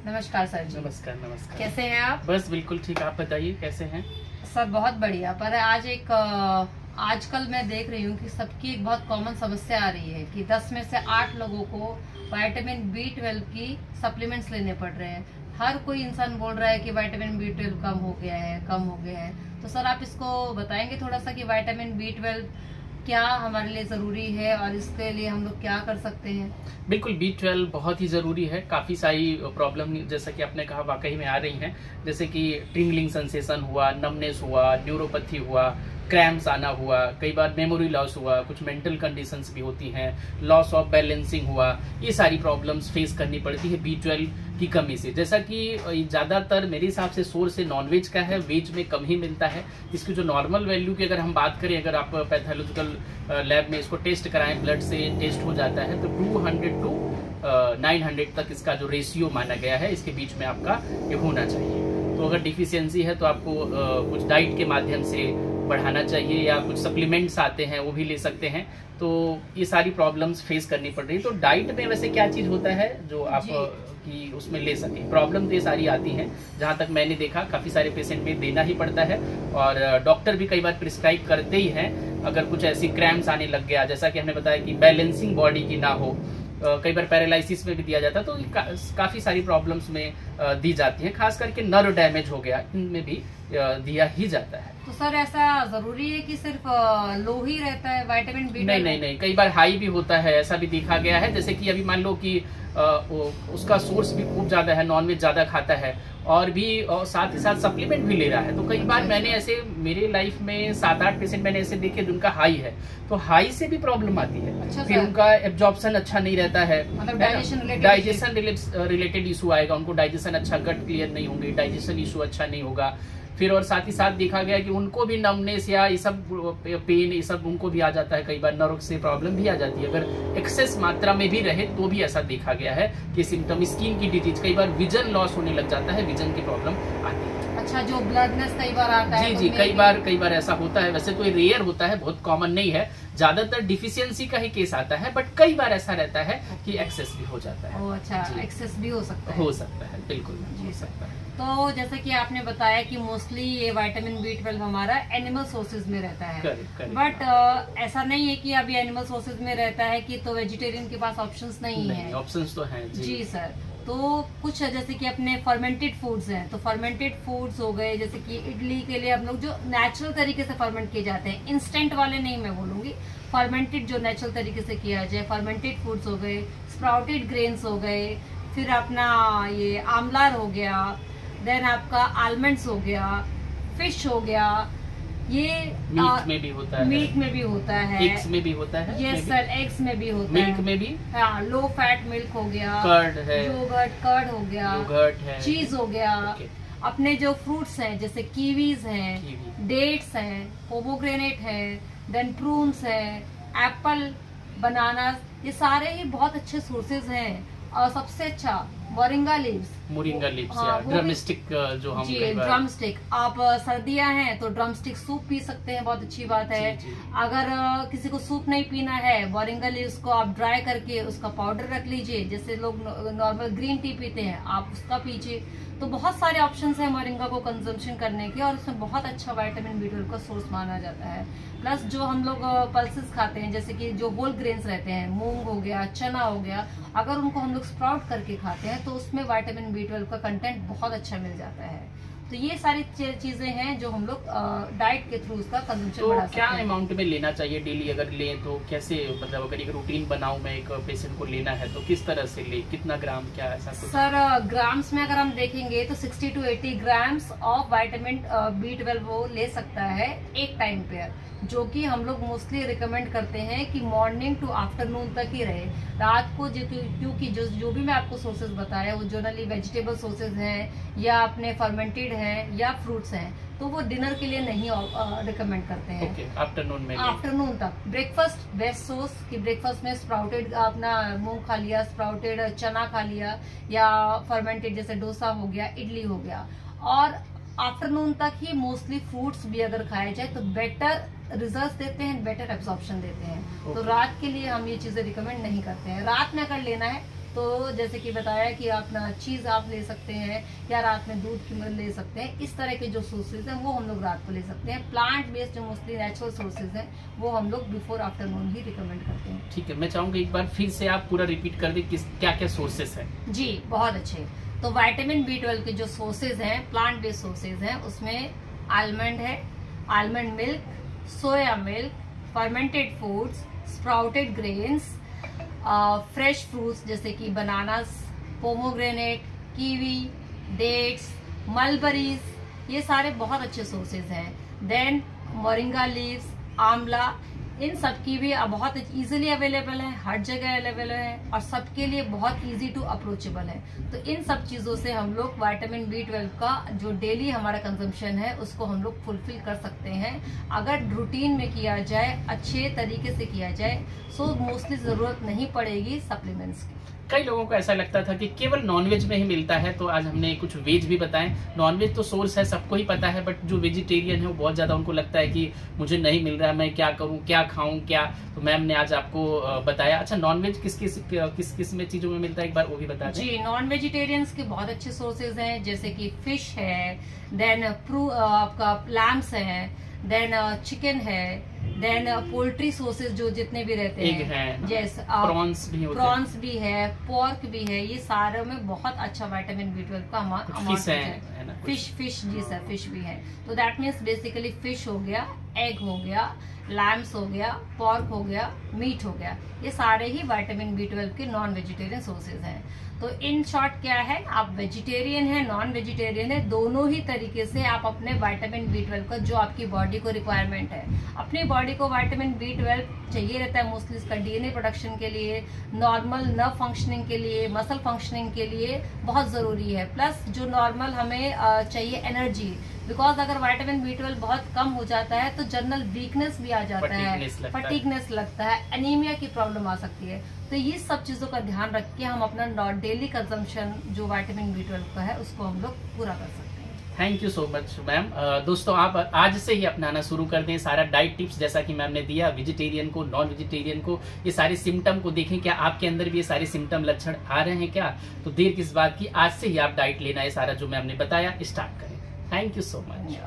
नमस्कार सर जी। नमस्कार नमस्कार। कैसे हैं आप? बस बिल्कुल ठीक, आप बताइए कैसे हैं? सर बहुत बढ़िया। पर आजकल मैं देख रही हूँ कि सबकी एक बहुत कॉमन समस्या आ रही है कि 10 में से 8 लोगों को विटामिन B12 की सप्लीमेंट्स लेने पड़ रहे हैं। हर कोई इंसान बोल रहा है कि विटामिन B12 कम हो गया है। तो सर आप इसको बताएंगे थोड़ा सा कि विटामिन B12 क्या हमारे लिए जरूरी है और इसके लिए हम लोग क्या कर सकते हैं? बिल्कुल, B12 बहुत ही ज़रूरी है। काफ़ी सारी प्रॉब्लम जैसा कि आपने कहा वाकई में आ रही हैं, जैसे कि ट्रिंगलिंग सेंसेशन हुआ, नमनेस हुआ, न्यूरोपैथी हुआ, क्रैम्प्स आना हुआ, कई बार मेमोरी लॉस हुआ, कुछ मेंटल कंडीशंस भी होती हैं, लॉस ऑफ बैलेंसिंग हुआ। ये सारी प्रॉब्लम्स फेस करनी पड़ती है B12 की कमी से। जैसा कि ज़्यादातर मेरे हिसाब से सोर्स है नॉनवेज का है, वेज में कम ही मिलता है। इसकी जो नॉर्मल वैल्यू की अगर हम बात करें, अगर आप पैथोलॉजिकल लैब में इसको टेस्ट कराएं, ब्लड से टेस्ट हो जाता है, तो 200 to 900 तक इसका जो रेशियो माना गया है, इसके बीच में आपका ये होना चाहिए। तो अगर डिफिशियंसी है तो आपको कुछ डाइट के माध्यम से बढ़ाना चाहिए, या कुछ सप्लीमेंट्स आते हैं वो भी ले सकते हैं। तो ये सारी प्रॉब्लम्स फेस करनी पड़ रही है। तो डाइट में वैसे क्या चीज़ होता है जो आप कि उसमें ले सकें? प्रॉब्लम तो ये सारी आती हैं, जहाँ तक मैंने देखा काफ़ी सारे पेशेंट में देना ही पड़ता है, और डॉक्टर भी कई बार प्रिस्क्राइब करते ही हैं। अगर कुछ ऐसी क्रैम्प्स आने लग गया, जैसा कि हमने बताया कि बैलेंसिंग बॉडी की ना हो, कई बार पैरालिसिस में भी दिया जाता है, तो काफ़ी सारी प्रॉब्लम्स में दी जाती हैं। खास करके नर्व डैमेज हो गया, इनमें भी दिया ही जाता है। तो सर ऐसा जरूरी है कि सिर्फ लो ही रहता है विटामिन B12? नहीं, कई बार हाई भी होता है, ऐसा भी देखा गया है। जैसे कि अभी मान लो कि उसका सोर्स भी खूब ज्यादा है, नॉनवेज ज्यादा खाता है, और भी साथ ही साथ सप्लीमेंट भी ले रहा है। तो कई बार मैंने ऐसे मेरे लाइफ में 7-8 पेशेंट मैंने ऐसे देखे जिनका हाई है, तो हाई से भी प्रॉब्लम आती है। अच्छा, फिर उनका एब्जॉर्प्शन अच्छा नहीं रहता है, मतलब डाइजेशन रिलेटेड इशू आएगा, उनको डाइजेशन अच्छा, गट क्लियर नहीं होंगे, डाइजेशन इशू अच्छा नहीं होगा। फिर और साथ ही साथ देखा गया कि उनको भी नमनेस या ये सब पेन, ये सब उनको भी आ जाता है। कई बार नर्व से प्रॉब्लम भी आ जाती है, अगर एक्सेस मात्रा में भी रहे तो भी ऐसा देखा गया है कि सिम्टम स्किन की डिजीज, कई बार विजन लॉस होने लग जाता है, विजन की प्रॉब्लम आती है। अच्छा, जो ब्लडनेस कई बार आता है? जी, कई बार ऐसा होता है। वैसे तो ये रेयर होता है, बहुत कॉमन नहीं है, ज्यादातर डिफिशियंसी का ही केस आता है, बट कई बार ऐसा रहता है कि एक्सेस भी हो जाता है। अच्छा, एक्सेस भी हो सकता है? बिल्कुल हो सकता है। तो जैसे कि आपने बताया कि मोस्टली ये विटामिन B12 हमारा एनिमल सोर्सेज में रहता है, बट ऐसा नहीं है कि अभी एनिमल सोर्सेज में रहता है कि तो वेजिटेरियन के पास ऑप्शंस नहीं है? ऑप्शंस तो हैं जी सर। तो कुछ जैसे कि अपने फर्मेंटेड फूड्स हैं, तो फर्मेंटेड फूड्स हो गए, जैसे कि इडली के लिए हम लोग जो नेचुरल तरीके से फर्मेंट किए जाते हैं, इंस्टेंट वाले नहीं मैं बोलूंगी, फर्मेंटेड जो नेचुरल तरीके से किया जाए, फर्मेंटेड फूड्स हो गए, स्प्राउटेड ग्रेन्स हो गए, फिर अपना ये आमलार हो गया, देन आपका आलमंड्स हो गया, फिश हो गया, ये मीट में भी होता है, एग्स में भी होता है, यस सर, एग्स में भी होता है, मिल्क में भी, हाँ, लो फैट मिल्क हो गया, कर्ड है, कर्ड हो गया, योगर्ट है, चीज हो गया। अपने जो फ्रूट्स हैं जैसे कीवीज हैं, डेट्स हैं, पोमोग्रेनेट है, देन प्रून्स है, एप्पल, बनाना, ये सारे ही बहुत अच्छे सोर्सेज हैं। और सबसे अच्छा मोरिंगा लीव्स, या ड्रमस्टिक, जो हम ड्रमस्टिक, आप सर्दियां हैं तो ड्रमस्टिक सूप पी सकते हैं, बहुत अच्छी बात है। अगर किसी को सूप नहीं पीना है, मोरिंगा लीव्स को आप ड्राई करके उसका पाउडर रख लीजिए, जैसे लोग नॉर्मल ग्रीन टी पीते हैं, आप उसका पीजिए। तो बहुत सारे ऑप्शंस हैं मोरिंगा को कंजम्पशन करने के, और उसमें बहुत अच्छा विटामिन B12 का सोर्स माना जाता है। प्लस जो हम लोग पल्सेस खाते हैं, जैसे कि जो होल ग्रेन्स रहते हैं, मूंग हो गया, चना हो गया, अगर उनको हम लोग स्प्राउट करके खाते हैं तो उसमें विटामिन B12 का कंटेंट बहुत अच्छा मिल जाता है। तो ये सारी चीजें हैं जो हम लोग डाइट के थ्रू उसका कंजम्पशन बढ़ा सकते हैं। क्या अमाउंट में लेना चाहिए डेली? अगर लें तो कैसे, मतलब अगर एक रूटीन बनाऊं मैं, एक पेशेंट को लेना है तो किस तरह से ले, कितना ग्राम, क्या ऐसा कुछ? सर ग्राम्स में अगर हम देखेंगे तो 60 to 80 grams of vitamin B12 वो ले सकता है एक टाइम पे, जो कि हम लोग मोस्टली रिकमेंड करते हैं कि मॉर्निंग टू आफ्टरनून तक ही रहे। रात को क्योंकि जो भी मैं आपको सोर्सेज बताया वो जनरली वेजिटेबल सोर्सेज हैं या अपने फर्मेंटेड हैं या फ्रूट्स हैं, तो वो डिनर के लिए नहीं रिकमेंड करते हैं। आफ्टरनून तक ब्रेकफास्ट बेस्ट सोर्स, कि ब्रेकफास्ट में स्प्राउटेड अपना मूंग खा लिया, स्प्राउटेड चना खा लिया, या फर्मेंटेड जैसे डोसा हो गया, इडली हो गया। और आफ्टरनून तक ही मोस्टली फ्रूट्स भी अगर खाए जाए तो बेटर रिजल्ट्स देते हैं, बेटर एब्जॉर्प्शन देते हैं। तो रात के लिए हम ये चीजें रिकमेंड नहीं करते हैं। रात में अगर लेना है तो जैसे कि बताया कि अपना चीज़ आप ले सकते हैं या रात में दूध की मिल्क ले सकते हैं। इस तरह के जो सोर्सेज हैं वो हम लोग रात को ले सकते हैं। प्लांट बेस्ड जो मोस्टली नेचुरल सोर्सेज हैं वो हम लोग बिफोर आफ्टरनून ही रिकमेंड करते हैं। ठीक है, मैं चाहूँगा एक बार फिर से आप पूरा रिपीट कर दें क्या क्या सोर्सेज हैं। जी बहुत अच्छे। तो विटामिन B12 के जो सोर्सेज हैं, प्लांट बेस्ड सोर्सेज हैं, उसमें आलमंड है, almond milk, soya milk, fermented foods, sprouted grains, fresh fruits जैसे कि बनानास, पोमोग्रेनेट, कीवी, डेट्स, मलबरीज, ये सारे बहुत अच्छे सोर्सेज हैं। देन मोरिंगा लीव्स, आंवला, इन सब की भी बहुत इजीली अवेलेबल है, हर जगह अवेलेबल है और सबके लिए बहुत इजी टू अप्रोचेबल है। तो इन सब चीजों से हम लोग विटामिन B12 का जो डेली हमारा कंजम्पशन है उसको हम लोग फुलफिल कर सकते हैं अगर रूटीन में किया जाए, अच्छे तरीके से किया जाए। सो मोस्टली जरूरत नहीं पड़ेगी सप्लीमेंट्स की। कई लोगों को ऐसा लगता था कि केवल नॉनवेज में ही मिलता है, तो आज हमने कुछ वेज भी बताएं। नॉनवेज तो सोर्स है, सबको ही पता है, बट जो वेजिटेरियन है वो बहुत ज्यादा उनको लगता है कि मुझे नहीं मिल रहा है, मैं क्या करूं, क्या खाऊं, क्या। तो मैम ने आज आपको बताया। अच्छा, नॉनवेज किस किस में चीजों में मिलता है, एक बार वो भी बता दें। जी, नॉन वेजिटेरियंस के बहुत अच्छे सोर्सेज हैं, जैसे कि फिश है, देन आपका लैम्स है, देन चिकन है, देन पोल्ट्री सोर्सेज जो जितने भी रहते हैं, जैसे प्रॉन्स भी है, पोर्क भी है, ये सारे में बहुत अच्छा विटामिन B12 का अमाउंट है। फिश जी सर, फिश भी है। तो दैट मीन्स बेसिकली फिश हो गया, एग हो गया, लैम्स हो गया, पोर्क हो गया, मीट हो गया, ये सारे ही विटामिन B12 के नॉन वेजिटेरियन सोर्सेज हैं। तो इन शॉर्ट क्या है, आप वेजिटेरियन है, नॉन वेजिटेरियन है, दोनों ही तरीके से आप अपने विटामिन B12 का जो आपकी बॉडी को रिक्वायरमेंट है, अपनी बॉडी को विटामिन B12 चाहिए रहता है मोस्टली इसका DNA प्रोडक्शन के लिए, नॉर्मल नर्व फंक्शनिंग के लिए, मसल फंक्शनिंग के लिए बहुत जरूरी है। प्लस जो नॉर्मल हमें चाहिए एनर्जी, बिकॉज अगर विटामिन B12 बहुत कम हो जाता है तो जनरल वीकनेस भी आ जाता है, फटीगनेस लगता है, एनीमिया की प्रॉब्लम आ सकती है। तो ये सब चीजों का ध्यान रख के हम अपना डेली कंजम्पशन जो विटामिन B12 का है उसको हम लोग पूरा कर सकते हैं। Thank you so much ma'am. दोस्तों, आप आज से ही अपनाना शुरू कर दें सारा डाइट टिप्स जैसा कि मैम ने दिया। वेजिटेरियन को, नॉन वेजिटेरियन को, ये सारे सिम्टम को देखें, क्या आपके अंदर भी ये सारे सिम्टम लक्षण आ रहे हैं क्या। तो देर किस बात की, आज से ही आप डाइट लेना है सारा जो मैम ने बताया स्टार्ट करें। Thank you so much.